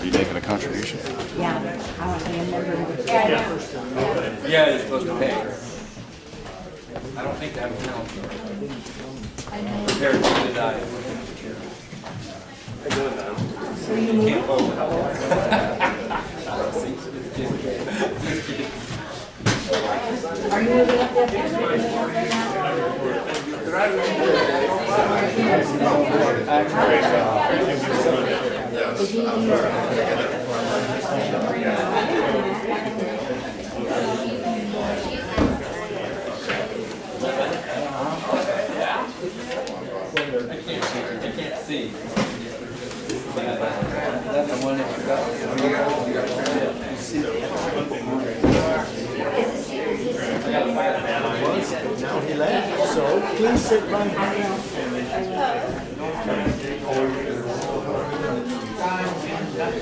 Are you making a contribution? Yeah, I want to be a member of the Yeah, you're supposed to pay. I don't think they have a penalty. Compared to the diet. So you You move can't vote. Are you moving up there? I can't see. That's the one that you got. Now he left, so please sit right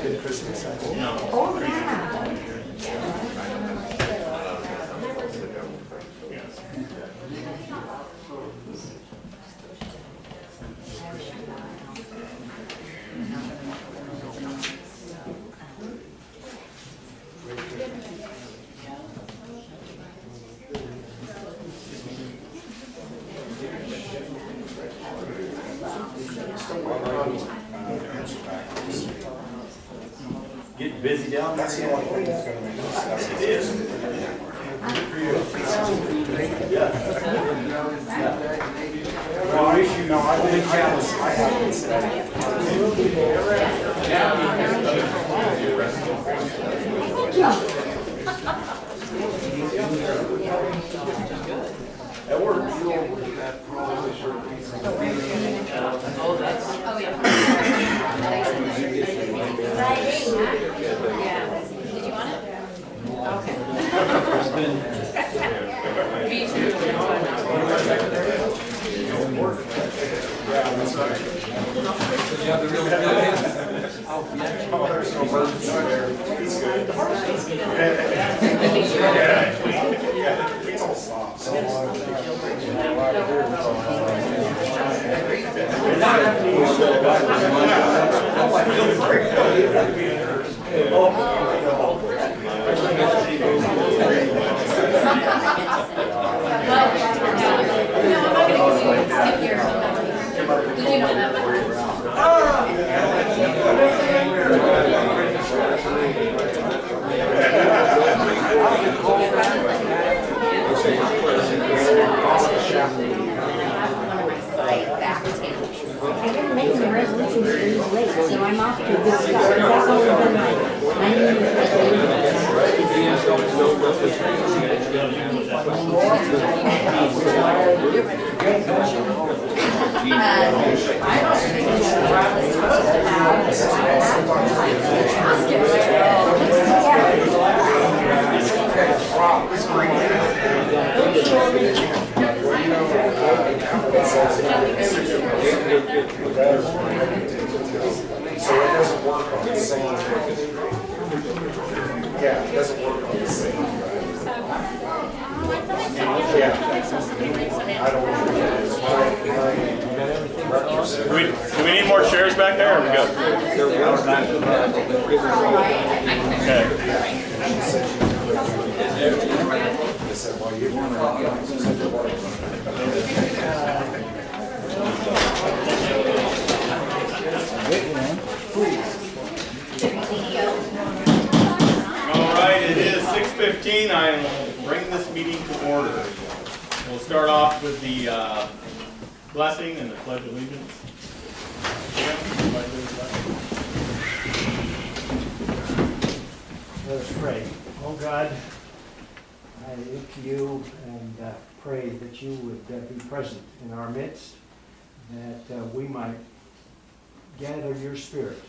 Good Christmas, I hope. Oh, yeah. Getting busy down there. That's the only thing that's going to make us. It is. Well, I issue, no, I think I haven't said that works. Oh, that's. Oh, yeah. Yeah. Did you want it? Okay. Me too. You have the real deal. Oh, there's no emergency there. He's good. Yeah, it's all stopped. Did you know that? I gotta make some resolutions for these lakes, so I'm off to this stuff. That's always been my New Year's So it doesn't work on the same. Yeah, it doesn't work on the same. Yeah. I don't know. Do we need more chairs back there, or are we good? All right, it is 6:15. I bring this meeting to order. We'll start off with the blessing and the pledge of allegiance. Let us pray. Oh God, I look to you and pray that you would be present in our midst, that we might gather your spirit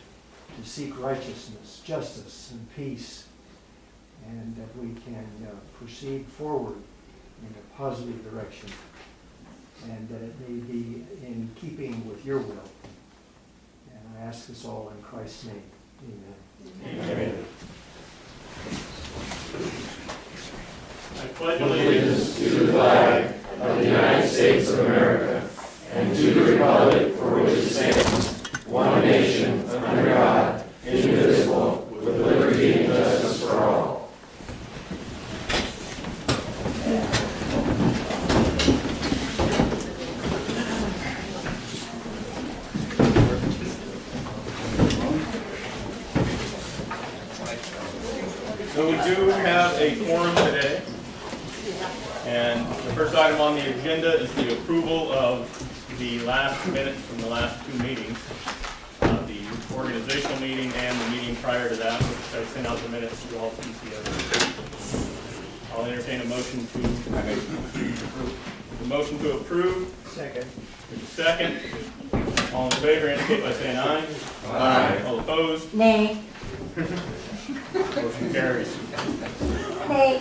to seek righteousness, justice, and peace, and that we can proceed forward in a positive direction, and that it may be in keeping with your will. And I ask this all in Christ's name. Amen. Amen. I pledge allegiance to the flag of the United States of America and to the republic for which it stands, one nation, under God, indivisible, So we do have a quorum today. And the first item on the agenda is the approval of the last minutes from the last two meetings. The organizational meeting and the meeting prior to that, which I sent out the minutes to all PCOs. I'll entertain a motion to approve. Second. There's a second. All in favor indicate by saying aye. Aye. All opposed? Nay. Motion carries. Hey,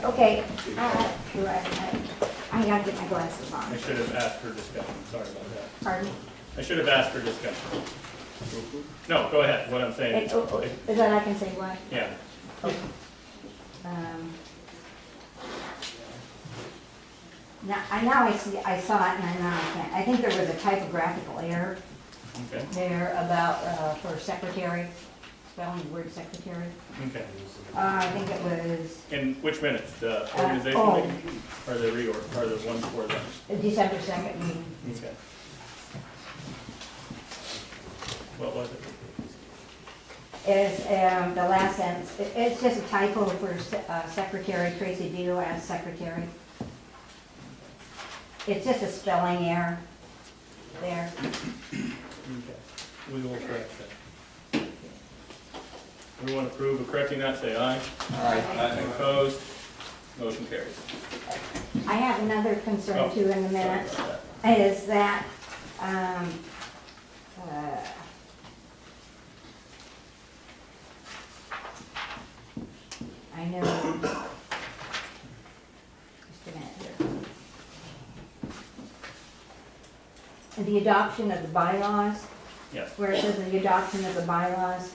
okay, I gotta get my glasses I on. should have asked for discussion. Sorry about that. Pardon? I should have asked for discussion. No, go ahead. What I'm saying. Is that I can say what? Yeah. Now I saw it and I can't. I think there was a typographical error Okay. there about, for secretary, spelling the word secretary. Okay. I think it was In which minutes? The organization oh. meeting? Or the reorg, or the one before that? December 2nd meeting. Okay. What was it? Is the last sentence. It's just a typo for secretary, Tracy Vito as secretary. It's just a spelling error there. Okay. We will correct that. Everyone approve of correcting that, say aye. Aye. Opposed? Motion carries. I have another concern Oh, too in the sorry minutes, about that. is that, I know, just a minute here. The adoption of the bylaws, Yes. where it says the adoption of the bylaws.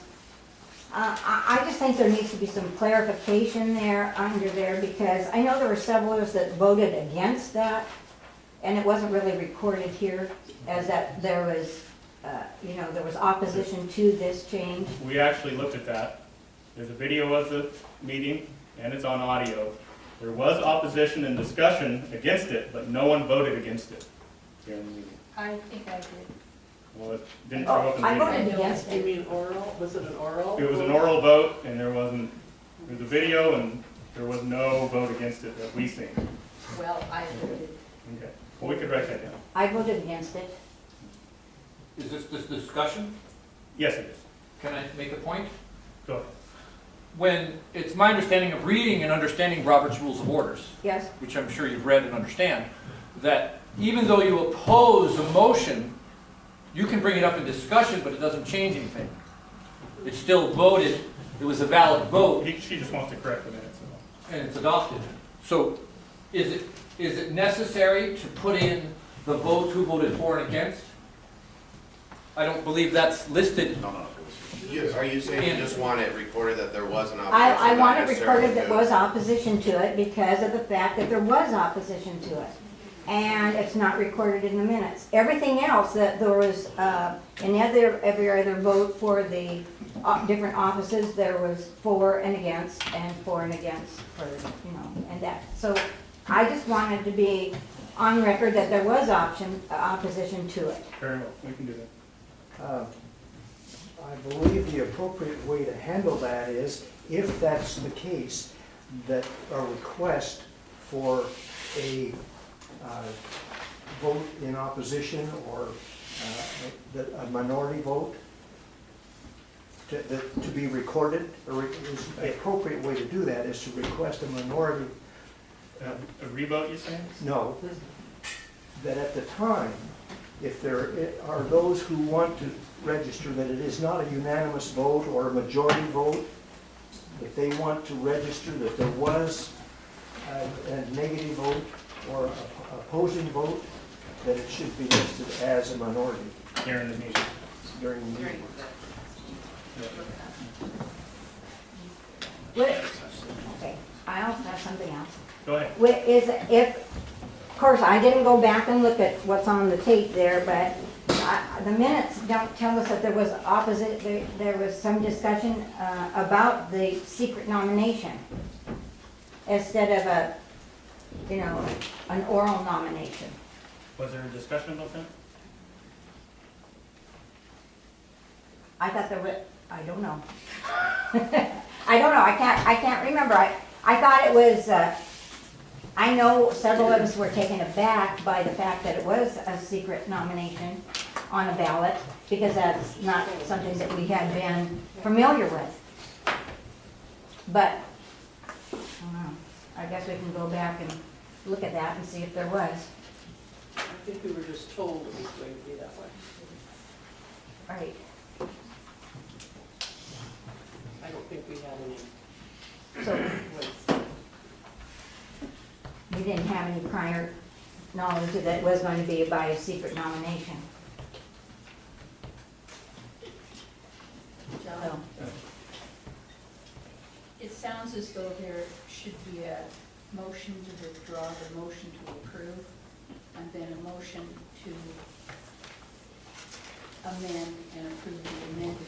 I just think there needs to be some clarification there, under there, because I know there were several of us that voted against that, and it wasn't really recorded here as that there was, there was opposition to this change. We actually looked at that. There's a video of the meeting, and it's on audio. There was opposition and discussion against it, but no one voted against it during the meeting. I think I did. Well, it didn't show up in the I video. voted against You it. mean oral? Was it an oral? It was an oral vote, and there was a video, and there was no vote against it that we seen. Well, I voted. Okay, well, we could write that down. I voted against it. Is this discussion? Yes, it is. Can I make a point? Go ahead. When, it's my understanding of reading and understanding Robert's Rules of Orders, Yes? which I'm sure you've read and understand, that even though you oppose a motion, you can bring it up in discussion, but it doesn't change anything. It's still voted, it was a valid vote, She just wants to correct the minutes. and it's adopted. So is it necessary to put in the votes who voted for and against? I don't believe that's listed. Are you saying you just want it recorded that there was an opposition? I not want it necessarily recorded that that- was opposition to it because of the fact that there was opposition to it. And it's not recorded in the minutes. Everything else, that there was, in every other vote for the different offices, there was for and against, for, and that. So I just wanted to be on record that there was opposition to it. Very well, we can do that. I believe the appropriate way to handle that is, if that's the case, that a request for a vote in opposition or a minority vote to be recorded, the appropriate way to do that is to request a minority, A revote, you saying? no, that at the time, if there are those who want to register that it is not a unanimous vote or a majority vote, if they want to register that there was a negative vote or an opposing vote, that it should be listed as a minority During the meeting. during the meeting. Okay, I also have something else. Go ahead. Of course, I didn't go back and look at what's on the tape there, but the minutes don't tell us that there was there was some discussion about the secret nomination instead of an oral nomination. Was there a discussion about that? I thought there was, I don't know. I don't know, I can't remember. I thought it was, I know several of us were taken aback by the fact that it was a secret nomination on a ballot, because that's not something that we had been familiar with. But, I don't know, I guess we can go back and look at that and see if there was. I think we were just told it was going to be that way. Right. I don't think we had any So voice. we didn't have any prior knowledge that it was going to be by a secret nomination. John, it sounds as though there should be a motion to withdraw, the motion to approve, and then a motion to amend and approve the amended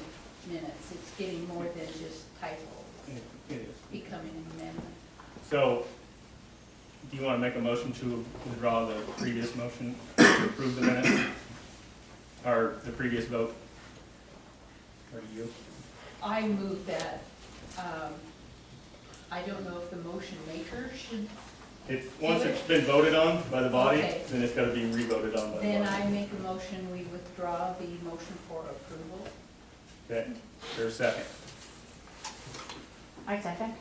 minutes. It's getting more than just typo, It is. becoming an amendment. So, do you want to make a motion to withdraw the previous motion to approve the minutes? Or the previous vote? Or do you? I move that, I don't know if the motion maker should, Once it's been voted on by the body, Okay. then it's got to be re-voted on by the then body. I make a motion, we withdraw the motion for approval. Okay, there's a second. I second.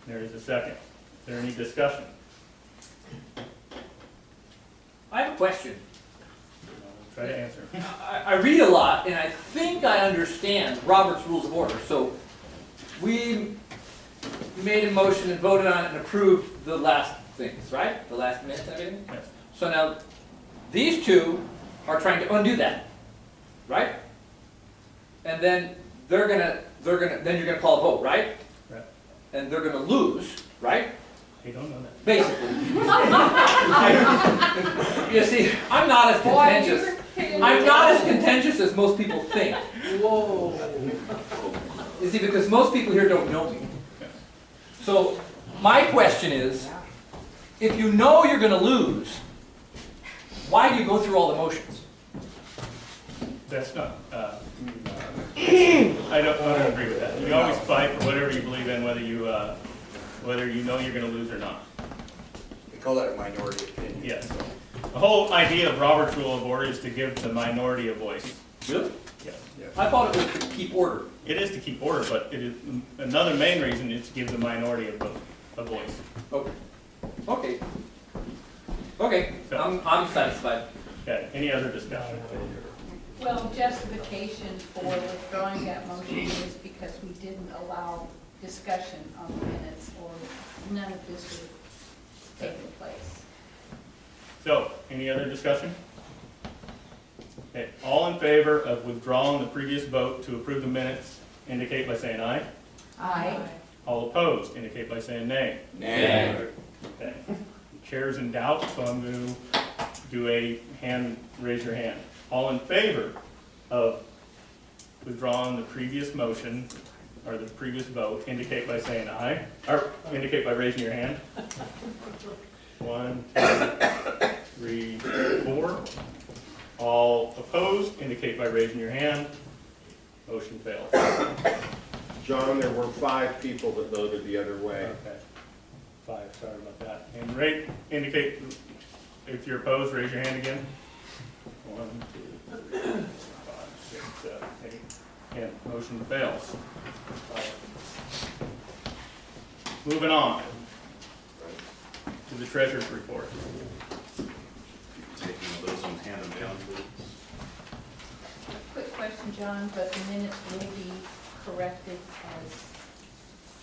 There is a second. Is there any discussion? I have a question. Try to answer. I read a lot, and I think I understand Robert's Rules of Order. So we made a motion and voted on it and approved the last things, right? The last minutes, everything? Yes. So now, these two are trying to undo that, right? And then then you're gonna call a vote, right? Right. And they're gonna lose, right? You don't know that. Basically. You see, I'm not as contentious. I'm not as contentious as most people think. Whoa. You see, because most people here don't know me. So, my question is, if you know you're gonna lose, why do you go through all the motions? That's not, I don't agree with that. You always fight for whatever you believe in, whether you know you're gonna lose or not. We call that a minority opinion. Yes. The whole idea of Robert's Rule of Order is to give the minority a voice. Really? Yes. I thought it was to keep order. It is to keep order, but it is, another main reason is to give the minority a voice. Okay. Okay. Okay, I'm satisfied. Okay, any other discussion? Well, justification for withdrawing that motion is because we didn't allow discussion on the minutes, or none of this would have taken place. So, any other discussion? Okay, all in favor of withdrawing the previous vote to approve the minutes indicate by saying aye. Aye. All opposed indicate by saying nay. Nay. Okay. Chair's in doubt, so I'm going to do a hand, raise your hand. All in favor of withdrawing the previous motion, or the previous vote, indicate by saying aye, or indicate by raising your hand. 1, 2, 3, 4. All opposed, indicate by raising your hand. Motion fails. John, there were 5 people that voted the other way. Okay. 5, sorry about that. And rate, indicate, if you're opposed, raise your hand again. 1, 2, 3, 4, 5, 6, 7, 8. And motion fails. Moving on to the treasurer's report. Taking those and hand them down, please. Quick question, John, but the minutes will be corrected as.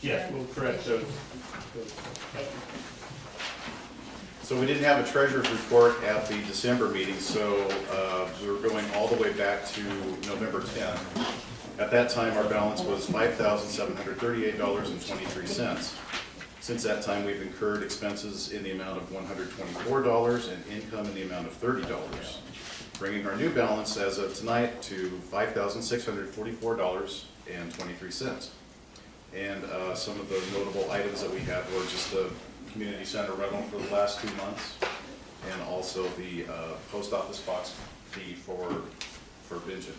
Yes, we'll correct those. So we didn't have a treasurer's report at the December meeting, so we're going all the way back to November 10. At that time, our balance was $5,738.23. Since that time, we've incurred expenses in the amount of $124 and income in the amount of $30, bringing our new balance as of tonight to $5,644.23. And some of the notable items that we had were just the community center rental for the last 2 months, and also the post office box fee for Bingen.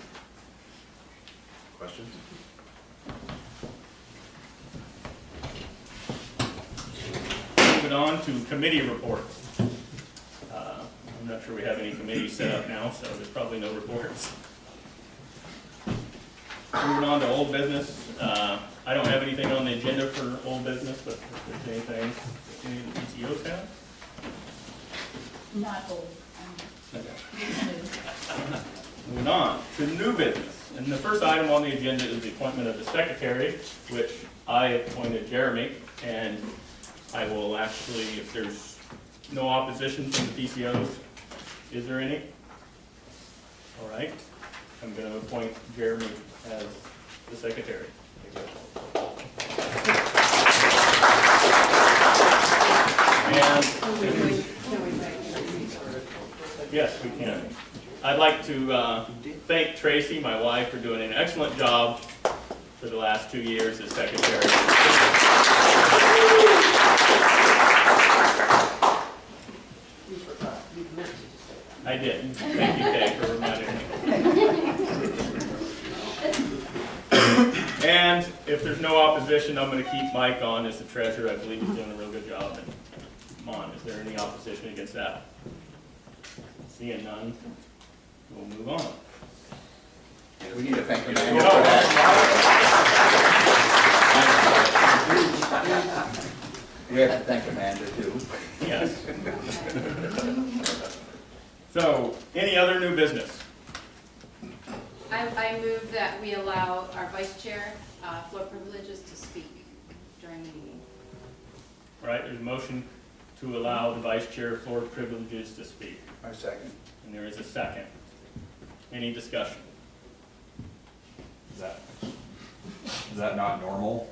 Questions? on to committee reports. I'm not sure we have any committees set up now, so there's probably no reports. Moving on to old business. I don't have anything on the agenda for old business, but if there's anything any of the PTOs have? Not old. Moving on to new business. And the first item on the agenda is the appointment of the secretary, which I appointed Jeremy. And I will actually, if there's no opposition from the PCOs, is there any? All right. I'm going to appoint Jeremy as the secretary. And yes, we can. I'd like to thank Tracy, my wife, for doing an excellent job for the last 2 years as secretary. You forgot, you meant to say that. I did. Thank you, Kay, for reminding me. And if there's no opposition, I'm going to keep Mike on as the treasurer. I believe he's doing a real good job. And come on, is there any opposition against that? Seeing none, we'll move on. We need to thank you, man. We have to thank Amanda too. Yes. So, any other new business? I move that we allow our vice chair floor privileges to speak during the meeting. All right, there's a motion to allow the vice chair floor privileges to speak. My second. And there is a second. Any discussion? Is that not normal?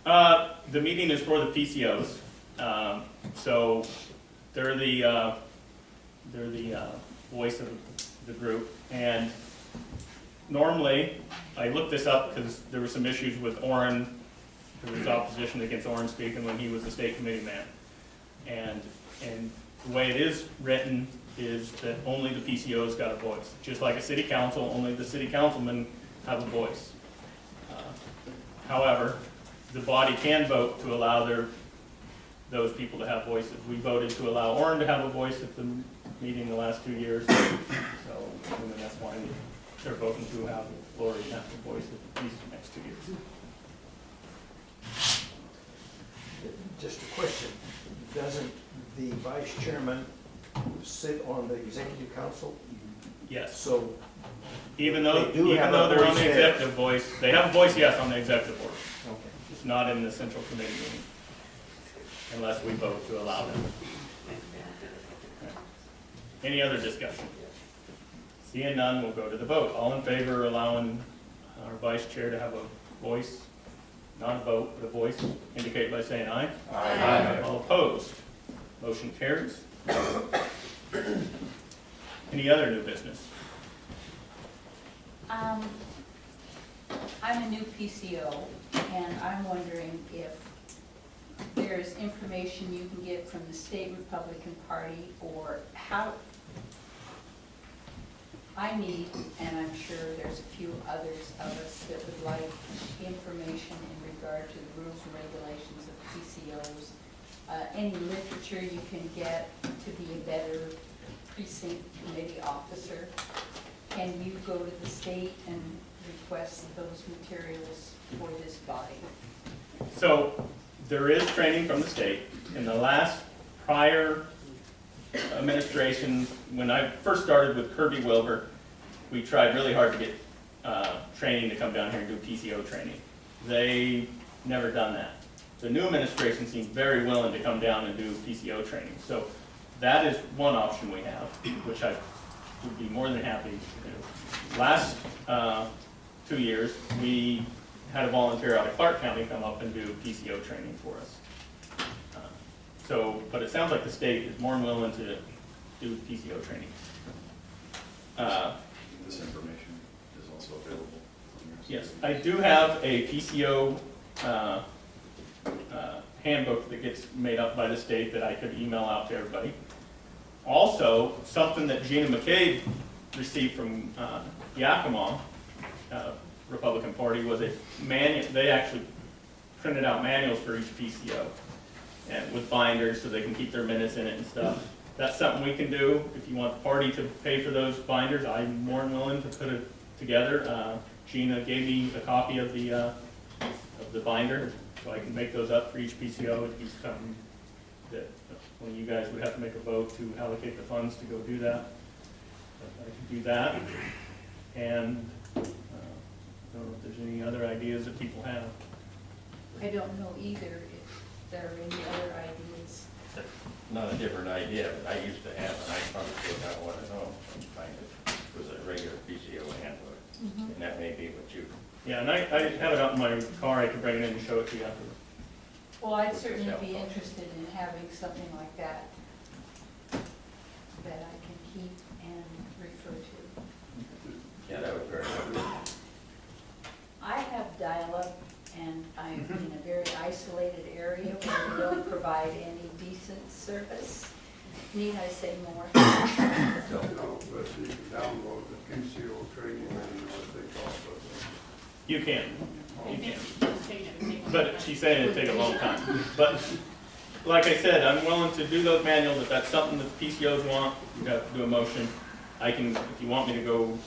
The meeting is for the PCOs. So they're the voice of the group. And normally, I looked this up because there were some issues with Orrin. There was opposition against Orrin speaking when he was the state committee man. And the way it is written is that only the PCOs got a voice. Just like a city council, only the city councilmen have a voice. However, the body can vote to allow those people to have voices. We voted to allow Orrin to have a voice at the meeting the last 2 years. So that's why they're voting to have Lori have a voice at these next 2 years. Just a question, doesn't the vice chairman sit on the executive council? Yes. So Even though They do have a they're on voice the there. executive voice, they have a voice, yes, on the executive board. okay. It's not in the central committee meeting, unless we vote to allow them. Any other discussion? Seeing none, we'll go to the vote. All in favor of allowing our vice chair to have a voice, not a vote, but a voice, indicate by saying aye. Aye. All opposed? Motion carries. Any other new business? I'm a new PCO, and I'm wondering if there's information you can get from the state Republican Party, or how, I need, and I'm sure there's a few others of us that would like information in regard to the rules and regulations of PCOs. Any literature you can get to be a better precinct committee officer. Can you go to the state and request those materials for this body? So there is training from the state. In the last prior administration, when I first started with Kirby Wilbur, we tried really hard to get training to come down here and do PCO training. They never done that. The new administration seems very willing to come down and do PCO training. So that is one option we have, which I would be more than happy to do. Last 2 years, we had a volunteer out of Clark County come up and do PCO training for us. But it sounds like the state is more than willing to do PCO training. This information is also available on your site. Yes, I do have a PCO handbook that gets made up by the state that I could email out to everybody. Also, something that Gina McCabe received from Yakima, Republican Party, was a manual. They actually printed out manuals for each PCO. and with binders so they can keep their minutes in it and stuff. That's something we can do. If you want the party to pay for those binders, I'm more than willing to put it together. Gina gave me a copy of the binder, so I can make those up for each PCO. It'd be something that, when you guys would have to make a vote to allocate the funds to go do that. But I can do that. And, I don't know if there's any other ideas that people have. I don't know either if there are any other ideas. Not a different idea, but I used to have, and I probably still got one at home, I'm trying to, was a regular PCO handbook, and that may be what you. Yeah, and I have it up in my car. I can bring it in and show it to you after. Well, I'd certainly be interested in having something like that that I can keep and refer to. Yeah, that was very good. I have dial-up, and I'm in a very isolated area where we don't provide any decent service. Need I say more? No, but you can download the PCO training manual, I think, off of You can. You can. But she's saying it'd take a long time. But like I said, I'm willing to do those manuals. If that's something that PCOs want, you have to do a motion. I can, if you want me to go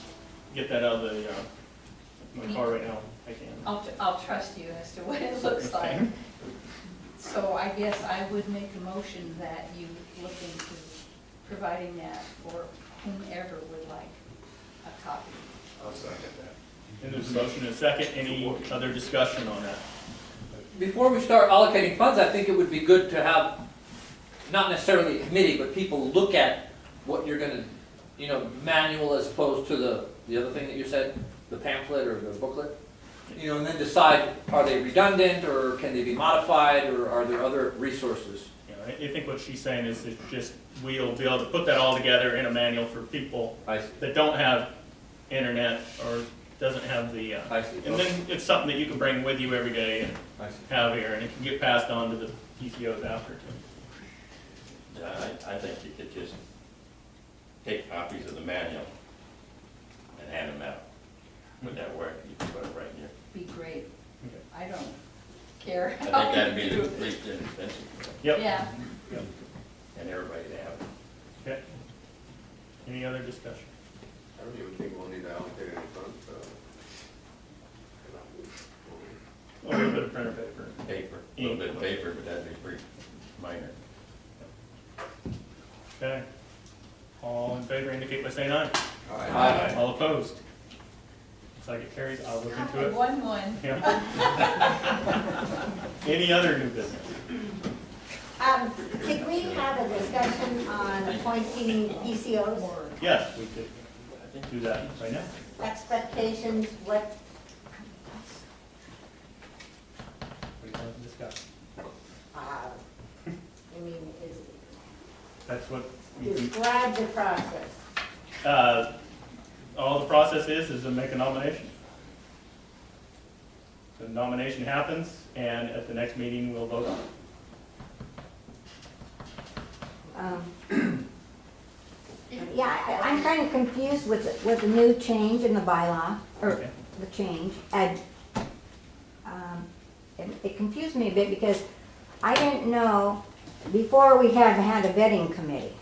get that out of my car right now, I can. I'll trust you as to what it looks like. So I guess I would make a motion that you look into providing that for whomever would like a copy. I'll second that. And there's a motion and a second. Any other discussion on that? Before we start allocating funds, I think it would be good to have, not necessarily a committee, but people look at what you're gonna, manual as opposed to the other thing that you said, the pamphlet or the booklet. And then decide, are they redundant, or can they be modified, or are there other resources? I think what she's saying is it's just, we'll be able to put that all together in a manual for people I see. that don't have internet or doesn't have the, I see. and then it's something that you can bring with you every day and I see. have here, and it can get passed on to the PCOs after too. Yeah, I think you could just take copies of the manual and hand them out. Would that work? You can put it right here. Be great. Okay. I don't care. I think that'd be the least inexpensive, Yep. Yeah. and everybody to have it. Okay. Any other discussion? I don't even think we'll need to allocate any funds, A little bit of printer paper. Paper, a little bit of paper, but that'd be pretty minor. Okay. All in favor indicate by saying aye. Aye. All opposed? Looks like it carries. I'll look into it. 1-1. Yeah. Any other new business? Did we have a discussion on appointing PCOs, Yes, we could do that right now. expectations, what, We want to discuss. I mean, That's what you can, describe the process. all the process is to make a nomination. The nomination happens, and at the next meeting, we'll vote on it. Yeah, I'm kind of confused with the new change in the bylaw, or Okay. the change. And it confused me a bit because I didn't know, before we have had a vetting committee.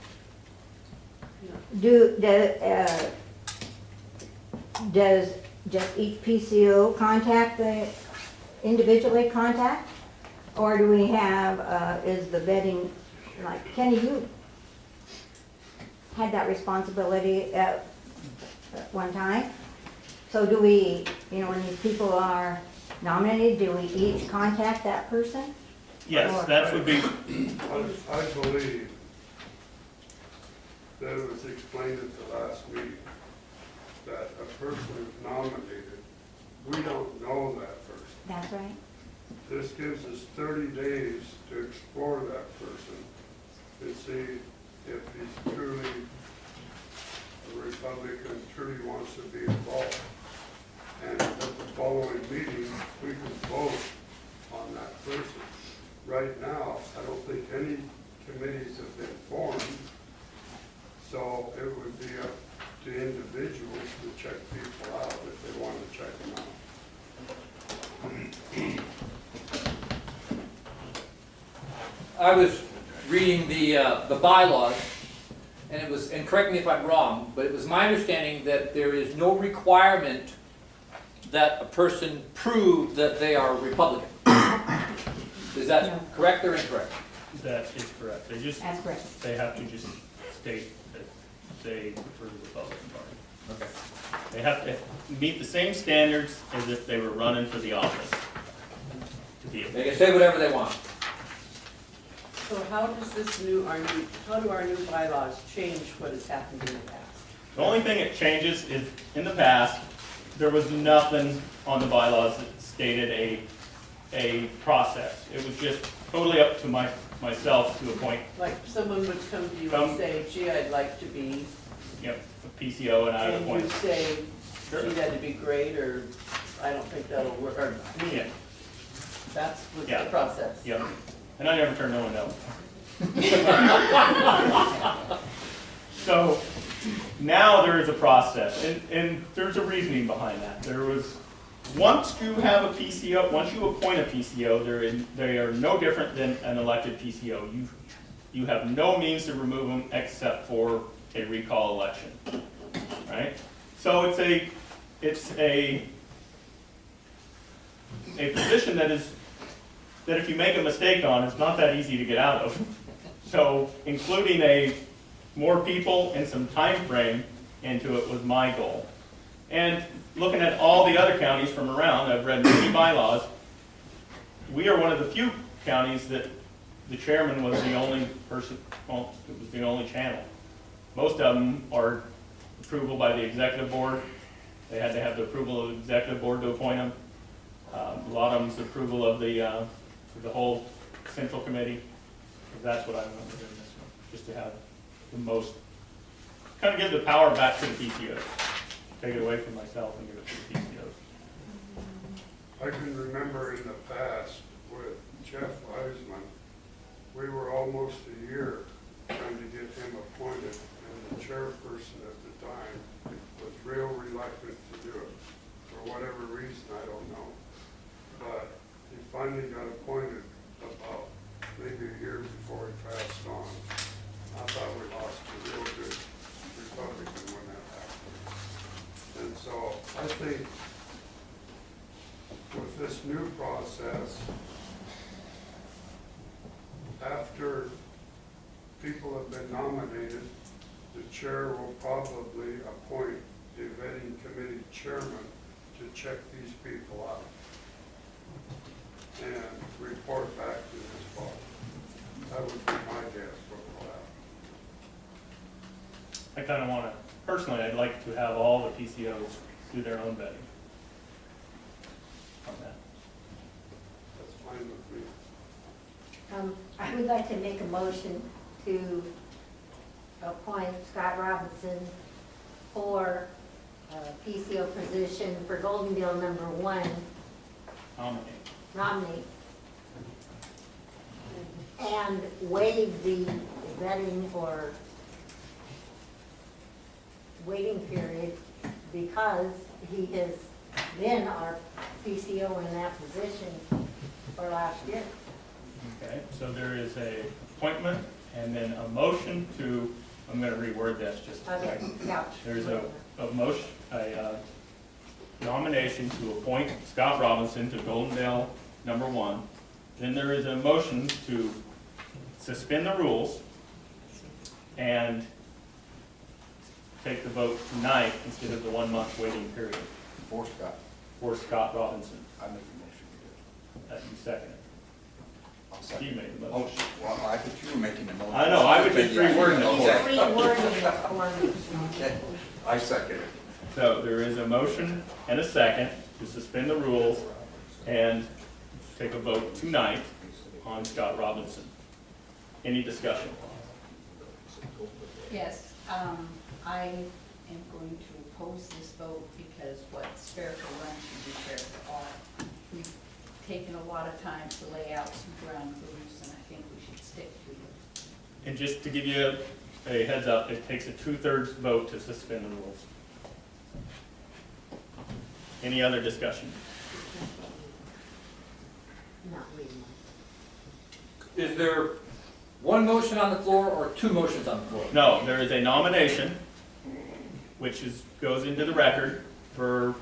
Does just each PCO individually contact? Or do we have, is the vetting, like, Kenny, you had that responsibility at one time? So do we, when these people are nominated, do we each contact that person? Yes, that would be, I believe that it was explained at the last meeting that a person is nominated, we don't know that person. That's right. This gives us 30 days to explore that person and see if he's truly a Republican, truly wants to be involved. And at the following meeting, we can vote on that person. Right now, I don't think any committees have been formed, so it would be up to individuals to check people out if they want to check them out. I was reading the bylaws, and it was, and correct me if I'm wrong, but it was my understanding that there is no requirement that a person prove that they are Republican. Is that No. correct or incorrect? That is correct. That's correct. They have to just state that they prefer the Republican Party. Okay. They have to meet the same standards as if they were running for the office to be. They can say whatever they want. So how does how do our new bylaws change what has happened in the past? The only thing it changes is, in the past, there was nothing on the bylaws that stated a process. It was just totally up to myself to appoint, Like, someone would come to you Come- and say, gee, I'd like to be, a PCO, and I would and appoint. you say, Sure. gee, that'd be great, or I don't think that'll work, or Yeah, that's what's Yeah. the process. yeah. And I never turned no one down. So now there is a process, and there's a reasoning behind that. There was, once you have a PCO, once you appoint a PCO, they are no different than an elected PCO. You have no means to remove them except for a recall election, right? So it's a position that if you make a mistake on, it's not that easy to get out of. So including more people and some time frame into it was my goal. And looking at all the other counties from around, I've read many bylaws. We are one of the few counties that the chairman was the only person, well, it was the only channel. Most of them are approval by the executive board. They had to have the approval of the executive board to appoint them. A lot of them's approval of the whole central committee. That's what I want to do in this one, just to have the most, kind of give the power back to the PCOs. Take it away from myself and give it to the PCOs. I can remember in the past with Jeff Wiseman, we were almost a year trying to get him appointed, and the chairperson at the time was real reluctant to do it, for whatever reason, I don't know. But he finally got appointed about maybe a year before he passed on. I thought we lost a real good Republican when that happened. And so I think with this new process, after people have been nominated, the chair will probably appoint a vetting committee chairman to check these people out and report back to this body. That would be my guess what will happen. I kind of want to, personally, I'd like to have all the PCOs do their own vetting on that. That's fine with me. I would like to make a motion to appoint Scott Robinson for PCO position for Goldendale #1 nominee. And waive the vetting or waiting period because he has been our PCO in that position for last year. Okay, so there is a appointment and then a motion to, I'm going to reword this just a Okay, second. yeah. There's a motion, a nomination to appoint Scott Robinson to Goldendale #1. Then there is a motion to suspend the rules and take the vote tonight instead of the 1 month waiting period For Scott, for Scott Robinson. I make a motion to That you second it. I'll You made the Oh, motion. well, I thought you were making the motion. I know, I would just reword it. Okay. Rewording it for me. Okay, I second it. So there is a motion and a second to suspend the rules and take a vote tonight on Scott Robinson. Any discussion? Yes, I am going to oppose this vote because what's fair for one should be fair for all. We've taken a lot of time to lay out some ground rules, and I think we should stick to them. And just to give you a heads up, it takes a 2/3 vote to suspend the rules. Any other discussion? Not reading. Is there one motion on the floor or two motions on the floor? No, there is a nomination, which goes into the record for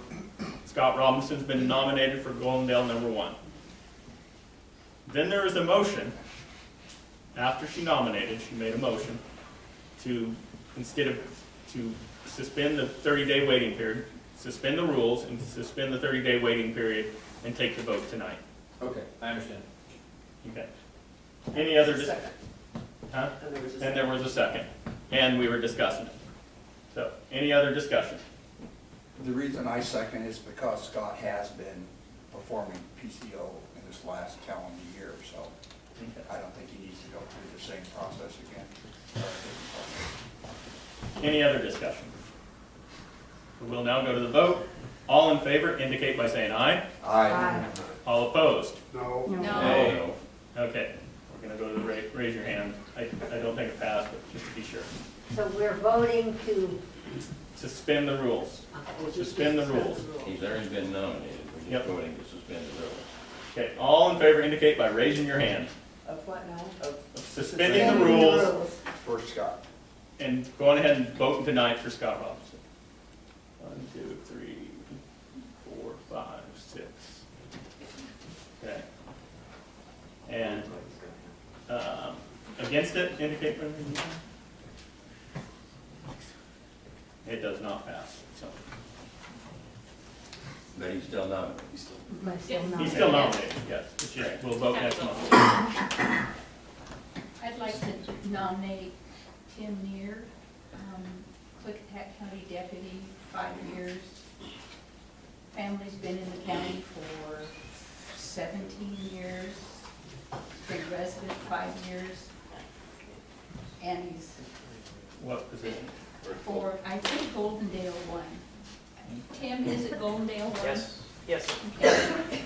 Scott Robinson's been nominated for Goldendale #1. Then there is a motion, after she nominated, she made a motion to, to suspend the 30-day waiting period, suspend the rules and suspend the 30-day waiting period and take the vote tonight. Okay, I understand. Okay. Any other, Second. huh? And there was a And second. there was a second, and we were discussing it. So, any other discussion? The reason I second is because Scott has been performing PCO in this last calendar year, so Okay. I don't think he needs to go through the same process again. or a different process. Any other discussion? We'll now go to the vote. All in favor indicate by saying aye. Aye. All opposed? No, No. No. Okay, we're gonna go to the raise your hand. I don't think it passed, but just to be sure. So we're voting to, Suspend the rules. Suspend the rules. He's already been nominated, we're Yep. just voting to suspend the rules. Okay, all in favor indicate by raising your hand. Of what now? Of Suspending the rules For Scott. and going ahead and voting tonight for Scott Robinson. 1, 2, 3, 4, 5, 6. Okay. And, against it indicate by raising your hand. It does not pass, so. But he's still nominated. but still not. He's still nominated, yes. It's just, we'll vote next month. I'd like to nominate Tim Neer, Clickitat County Deputy, 5 years. Family's been in the county for 17 years. Been resident 5 years. And he's What position? for, I think, Goldendale 1. Tim, is it Goldendale 1? Yes, yes. Okay.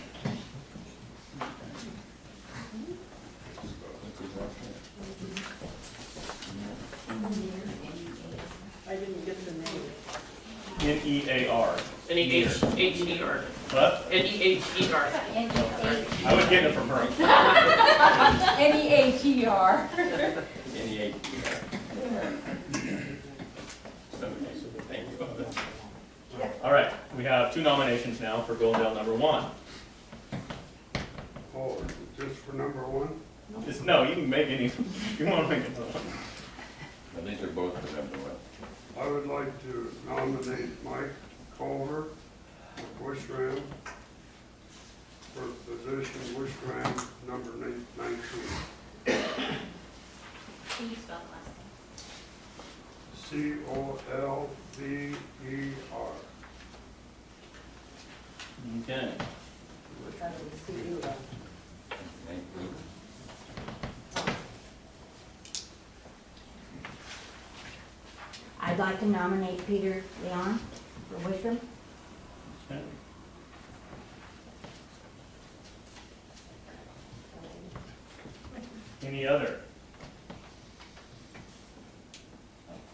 I didn't get the name. N-E-A-R. N-E-H-E-R. What? N-E-H-E-R. I was getting it from her. N-E-A-T-R. Any age. Thank you. All right, we have 2 nominations now for Goldendale #1. oh, is it just for #1? No, you can make any, if you want to make another one. I think they're both for #1. I would like to nominate Mike Culver of Bush Ram for position Bush Ram number 19. Can you spell the last name? Colver. Okay. I'd like to nominate Peter Leon for Wishram. Okay. Any other?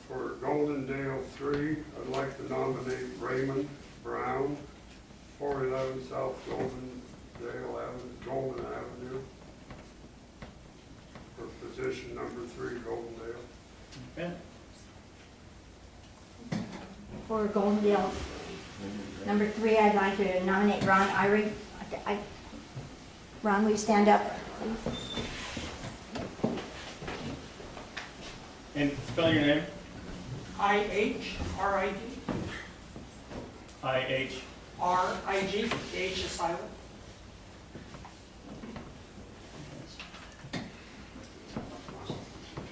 For Goldendale 3, I'd like to nominate Raymond Brown, 411 South Goldendale Avenue, Golden Avenue, for position number 3, Goldendale. Okay. For Goldendale #3, I'd like to nominate Ron Irie. Ron, will you stand up, please? And spell your name. I-H-R-I-G. I-H. R-I-G. The H is silent.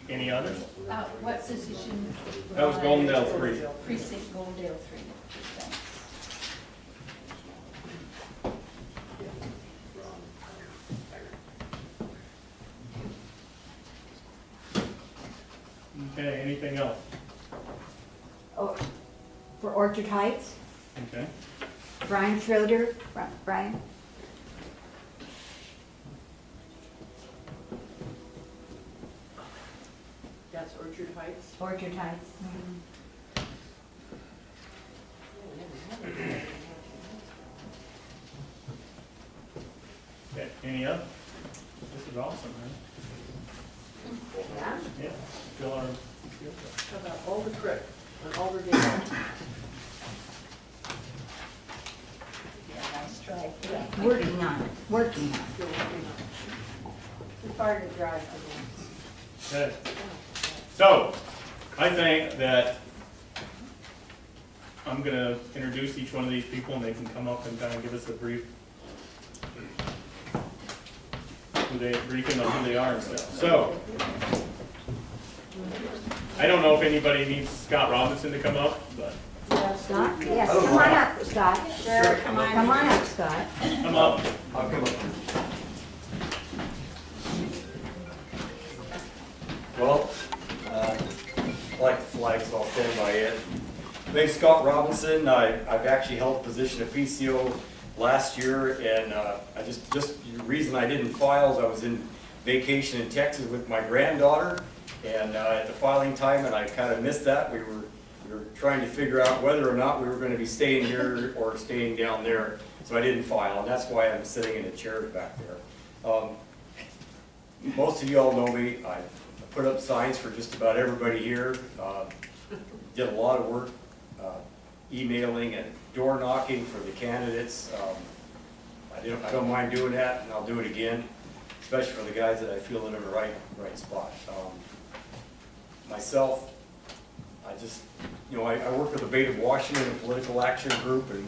Any others? What position? That was Goldendale 3. Precinct Goldendale 3. Thanks. Okay, anything else? Oh, for Orchard Heights, Okay. Brian Schroeder. Brian? That's Orchard Heights. Orchard Heights. Okay, any other? This is awesome, man. Yeah? Yeah. Fill our, How about Alder Creek, on Alder Dale? Yeah, nice try. Yeah. Working on it, working on it. Too far to drive to them. okay. So, I think that I'm gonna introduce each one of these people and they can come up and kind of give us a briefing on who they are and stuff. So, I don't know if anybody needs Scott Robinson to come up, but Scott? Yes, come on up, Scott. Sure, come on up, Scott. come up. I'll come up. Well, like the flag, so I'll stand by it. My name's Scott Robinson. I've actually held the position of PCO last year, and I just the reason I didn't file is I was in vacation in Texas with my granddaughter, and at the filing time, and I kind of missed that. We were trying to figure out whether or not we were going to be staying here or staying down there, so I didn't file, and that's why I'm sitting in a chair back there. Most of you all know me. I put up signs for just about everybody here. Did a lot of work emailing and door knocking for the candidates. I don't mind doing that, and I'll do it again, especially for the guys that I feel in the right spot. Myself, I work with the Bait of Washington, a political action group, and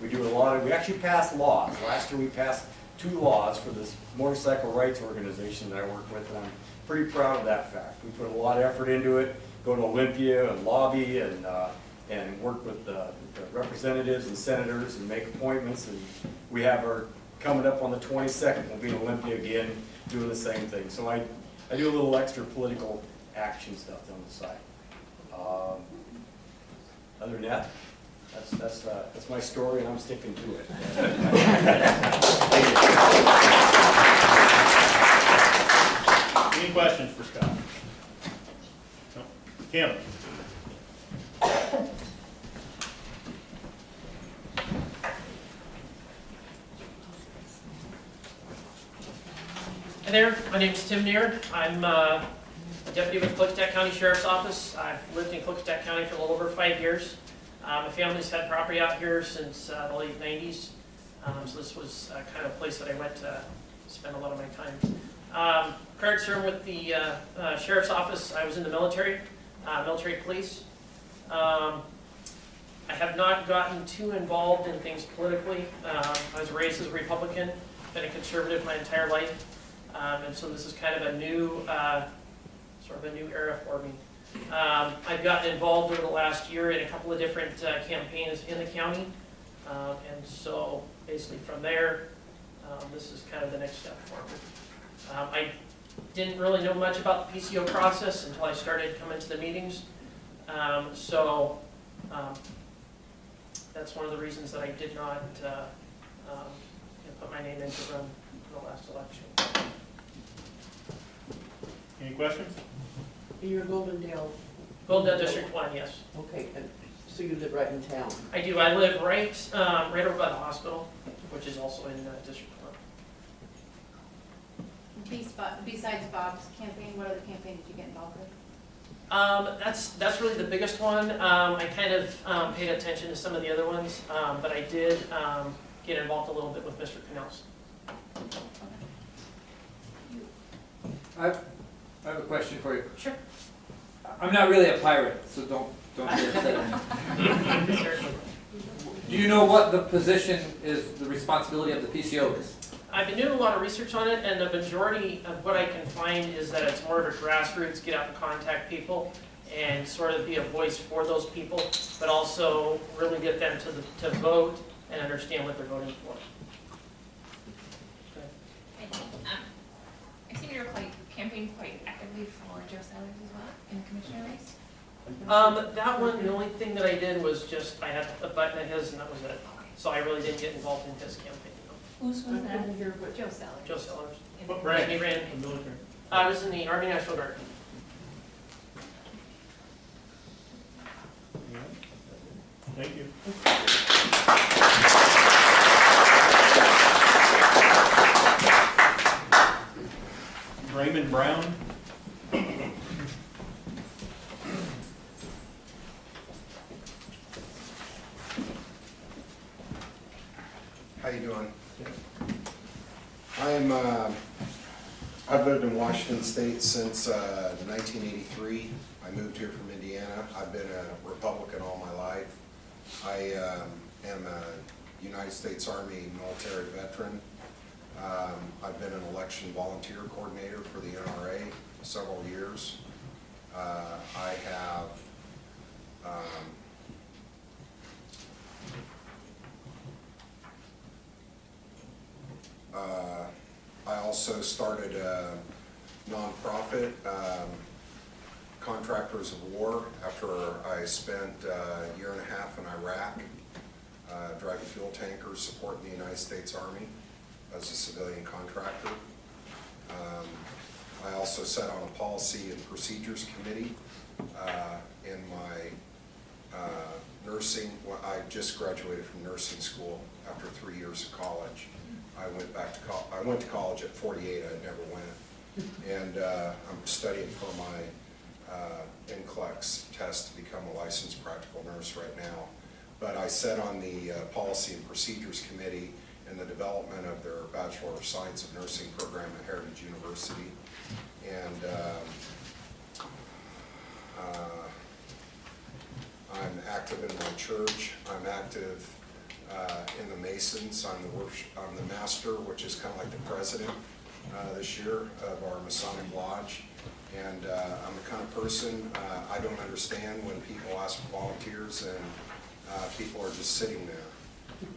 we do a lot of, we actually pass laws. Last year we passed 2 laws for this motorcycle rights organization that I work with, and I'm pretty proud of that fact. We put a lot of effort into it, go to Olympia and lobby and work with the representatives and senators and make appointments, and we have our, coming up on the 22nd, we'll be in Olympia again, doing the same thing. So I do a little extra political action stuff on the side. Other than that, that's my story, and I'm sticking to it. Any questions for Scott? No? Kim? Hi there, my name's Tim Neer. I'm a deputy with Clickstack County Sheriff's Office. I've lived in Clickstack County for a little over 5 years. My family's had property out here since the late 90s. So this was kind of a place that I went to spend a lot of my time. Prior to serving with the Sheriff's Office, I was in the military police. I have not gotten too involved in things politically. I was raised as a Republican, been a conservative my entire life. And so this is kind of a new, sort of a new era for me. I've gotten involved over the last year in a couple of different campaigns in the county. And so basically from there, this is kind of the next step for me. I didn't really know much about the PCO process until I started coming to the meetings. That's one of the reasons that I did not put my name in to run in the last election. Any questions? You're Goldendale, Golden District 1, yes. okay, and so you live right in town? I do. I live right over by the hospital, which is also in District 1. Besides Bob's campaign, what other campaign did you get involved with? That's really the biggest one. I kind of paid attention to some of the other ones, but I did get involved a little bit with Mr. Canals. I have a question for you. Sure. I'm not really a pirate, so don't get upset. Certainly. Do you know what the position is, the responsibility of the PCO is? I've been doing a lot of research on it, and the majority of what I can find is that it's more of a grassroots, get out and contact people, and sort of be a voice for those people, but also really get them to vote and understand what they're voting for. I see you're campaigned quite actively for Joe Sellers as well in the commissioner race. That one, the only thing that I did was just, I had a button of his and that was it. So I really didn't get involved in his campaign. Whose was that? Joe Sellers. Joe Sellers. What branch? He ran. The military. I was in the Army National Guard. Thank you. Raymond Brown? you doing? I've lived in Washington State since 1983. I moved here from Indiana. I've been a Republican all my life. I am a United States Army military veteran. I've been an election volunteer coordinator for the NRA several years. I have I also started a nonprofit, Contractors of War, after I spent a year and a half in Iraq, driving fuel tankers, supporting the United States Army as a civilian contractor. I also sat on a policy and procedures committee in my nursing. Well, I just graduated from nursing school after 3 years of college. I went to college at 48. I never went, and I'm studying for my NCLEX test to become a licensed practical nurse right now. But I sat on the Policy and Procedures Committee in the development of their Bachelor of Science of Nursing program at Heritage University. And I'm active in my church. I'm active in the Masons. I'm the master, which is kind of like the president this year of our Masonic Lodge. And I'm the kind of person, I don't understand when people ask for volunteers and people are just sitting there.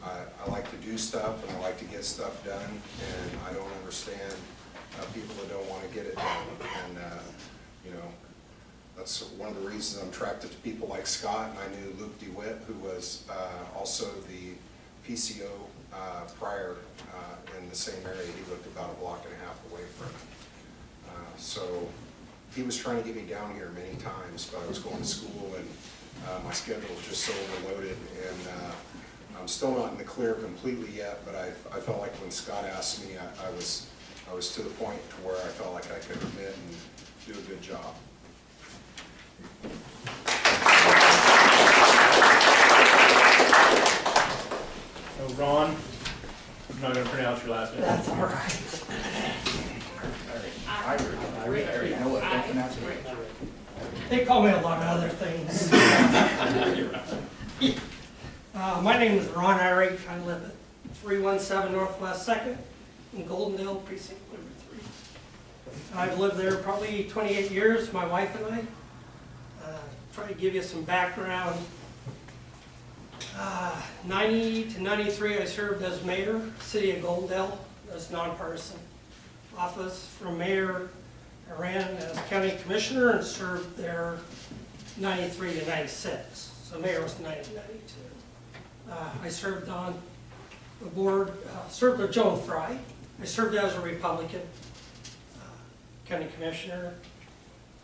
I like to do stuff and I like to get stuff done, and I don't understand people that don't want to get it done. And you know, that's one of the reasons I'm attracted to people like Scott. And I knew Luke DeWitt, who was also the PCO prior in the same area. He lived about a block and a half away from it. So he was trying to get me down here many times, but I was going to school and my schedule was just so overloaded. And I'm still not in the clear completely yet, but I felt like when Scott asked me, I was to the point to where I felt like I could commit and do a good job. So Ron, I'm not going to pronounce your last name. That's all right. I already know it. Don't pronounce it. They call me a lot of other things. My name is Ron Eyrick. I live at 317 Northwest 2nd in Goldendale, precinct number 3. I've lived there probably 28 years, my wife and I. Try to give you some background. 90 to 93, I served as mayor, city of Goldendale, as nonpartisan office. From mayor, I ran as county commissioner and served there 93 to 96. So mayor was 90 to 92. I served on the board, served with Joan Fry. I served as a Republican county commissioner.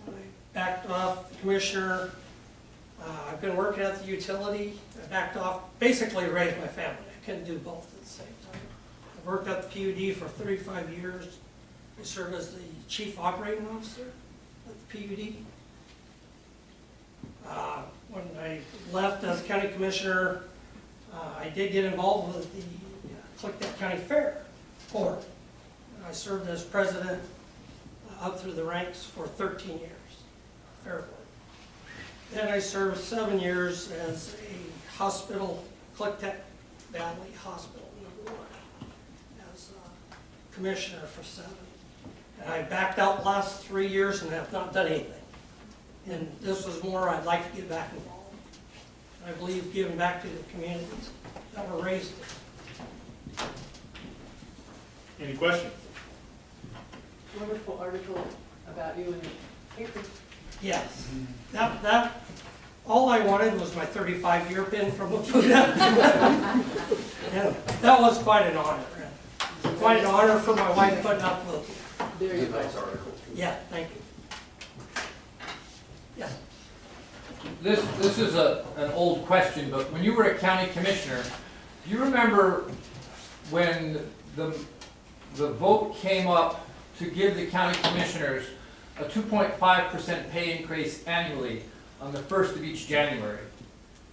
I backed off the commissioner. I've been working at the utility. I backed off, basically raised my family. I couldn't do both at the same time. I worked at the PUD for 35 years. I served as the chief operating officer at the PUD. When I left as county commissioner, I did get involved with the Clickett County Fair Board. I served as president up through the ranks for 13 years, Fair Board. Then I served 7 years as a hospital, Clickett Valley Hospital, #1, as commissioner for 7. And I backed out the last 3 years and have not done anything. And this was more, I'd like to get back involved. I believe giving back to the communities that were raised there. Any questions? Wonderful article about you in the paper. Yes, that, all I wanted was my 35-year pin from Laputa. And that was quite an honor. Quite an honor for my wife putting up with it. There you go. Nice article. Yeah, thank you. Yeah. This is an old question, but when you were a county commissioner, do you remember when the vote came up to give the county commissioners a 2.5% pay increase annually on the 1st of each January,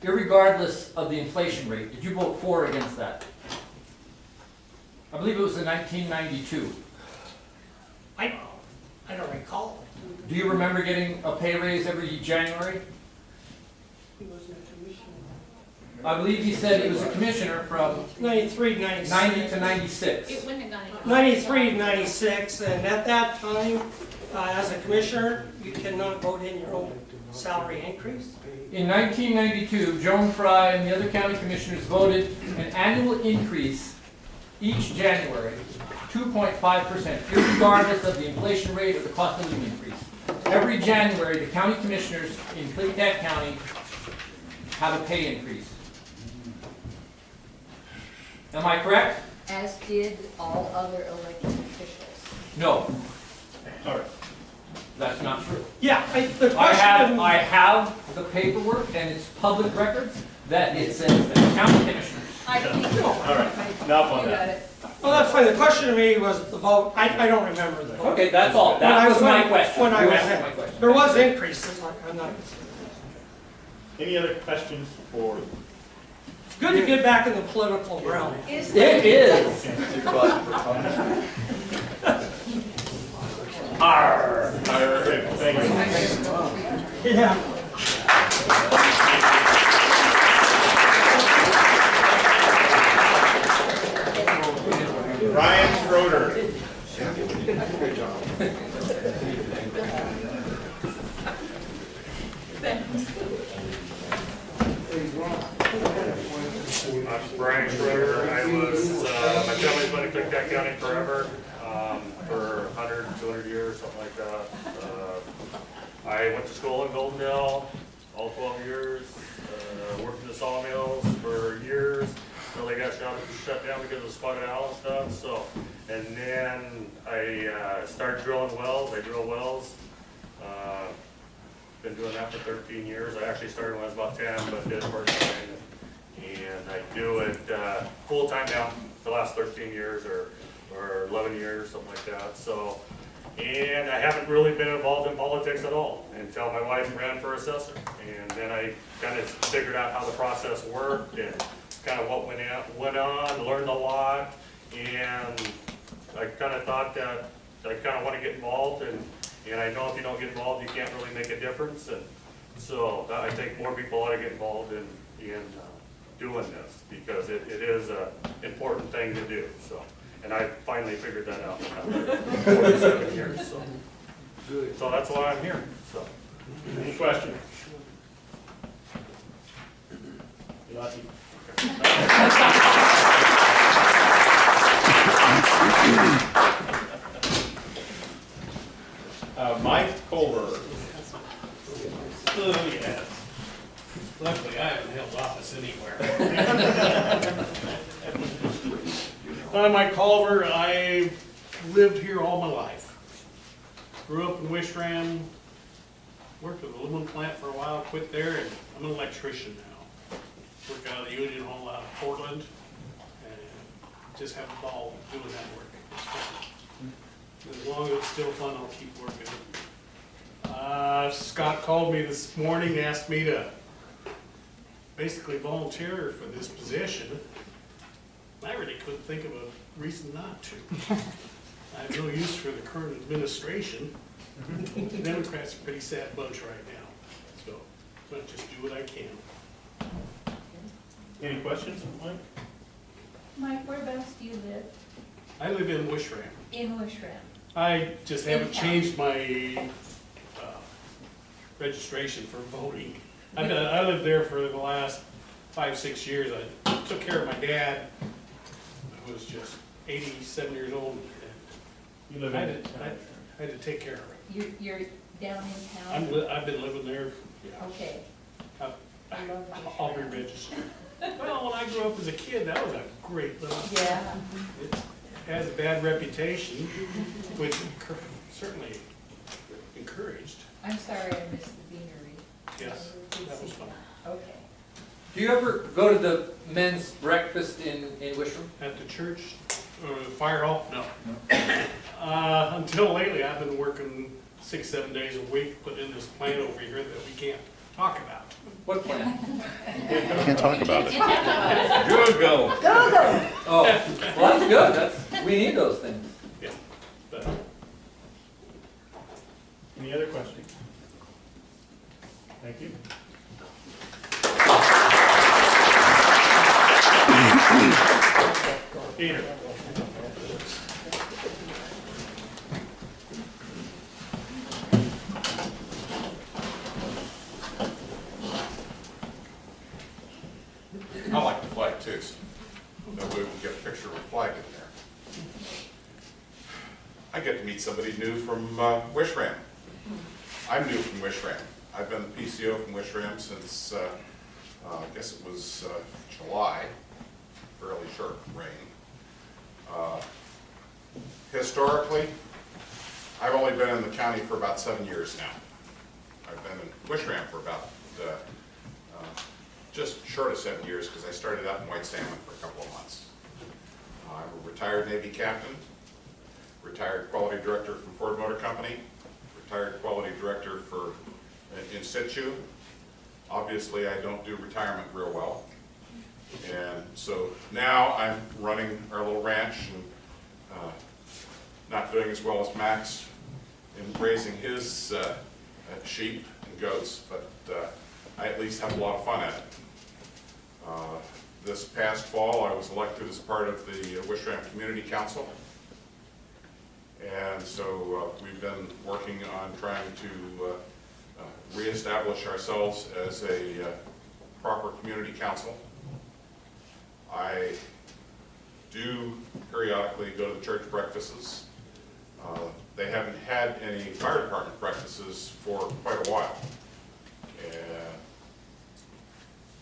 irregardless of the inflation rate? Did you vote for or against that? I believe it was in 1992. I don't recall. Do you remember getting a pay raise every January? He wasn't a commissioner. I believe he said he was a commissioner from 93 to 96. 90 to 96. It wouldn't have gone into. 93 to 96, and at that time, as a commissioner, you cannot vote in your own salary increase. In 1992, Joan Fry and the other county commissioners voted an annual increase each January, 2.5%, irregardless of the inflation rate or the cost of living increase. Every January, the county commissioners in Clayton County have a pay increase. Am I correct? As did all other elected officials. No. All right. That's not true. Yeah, the question... I have the paperwork, and it's public records, that it says that county commissioners. I think. All right, enough on You got that. it. Well, that's fine. The question to me was the vote. I don't remember the vote. Okay, that's all. That was my question. When I You was answered in. my question. There was increases. I'm not... Any other questions for? It's good to get back in the political realm. Is It is. Arr. Thank you. Yeah. Ryan Schroeder. I'm Brian Schroeder. I was, my family's been in Cook County forever, for 100, 200 years, something like that. I went to school in Goldendale, all 12 years, worked in the sawmills for years, until they got shut down because of spotted owl and stuff, so. And then I started drilling wells, I drill wells. Been doing that for 13 years. I actually started when I was about 10, but did part-time. And I do it full-time now the last 13 years or 11 years, something like that. So, and I haven't really been involved in politics at all until my wife ran for assessor. And then I kind of figured out how the process worked and kind of what went on, learned a lot. And I kind of thought that I kind of want to get involved, and I know if you don't get involved, you can't really make a difference. And so I think more people ought to get involved in doing this, because it is an important thing to do. So, and I finally figured that out after 47 years. So, so that's why I'm here. So, Any questions? You're lucky. Mike Culver. Oh, yes. Luckily, I haven't held office anywhere. I'm Mike Culver. I lived here all my life. Grew up in Wishram, worked at the aluminum plant for a while, quit there, and I'm an electrician now. Work out of the Union Hall out of Portland, and just have a ball doing that work. It's fun. As long as it's still fun, I'll keep working. Scott called me this morning and asked me to basically volunteer for this position. I really couldn't think of a reason not to. I have no use for the current administration. The Democrats are a pretty sad bunch right now. So I'll just do what I can. Any questions, Mike? Mike, whereabouts do you live? I live in Wishram. In Wishram. I just haven't In town. changed my registration for voting. I lived there for the last 5-6 years. I took care of my dad, who was just 87 years old. And You live I in? had to take care of him. You're down in town? I've been living there. Yeah. Okay. I love I'll be registered. Well, when I grew up as a kid, that was a great little. Yeah. It has a bad reputation, which certainly encouraged. I'm sorry I missed the beanery. Yes, that was fun. Okay. Do you ever go to the men's breakfast in Wishram? At the church, or the fire hall? No. Until lately, I've been working 6-7 days a week, putting in this plant over here that we can't talk about. What plan? Can't talk about it. Google. Google. Oh, well, that's good, we need those things. Yeah. But- Any other questions? Thank you. Peter. I like the flag too, so that way we can get a picture of a flag in there. I get to meet somebody new from Wishram. I'm new from Wishram. I've been the PCO from Wishram since, I guess it was July, fairly short reign. Historically, I've only been in the county for about 7 years now. I've been in Wishram for about just short of 7 years because I started out in White Salmon for a couple of months. I'm a retired Navy captain, retired quality director from Ford Motor Company, retired quality director for in situ. Obviously, I don't do retirement real well. And so now I'm running our little ranch and not doing as well as Max in raising his sheep and goats, but I at least have a lot of fun at it. This past fall, I was elected as part of the Wishram Community Council. And so we've been working on trying to reestablish ourselves as a proper community council. I do periodically go to the church breakfasts. They haven't had any fire department breakfasts for quite a while. And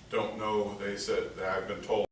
don't know, they said, I've been told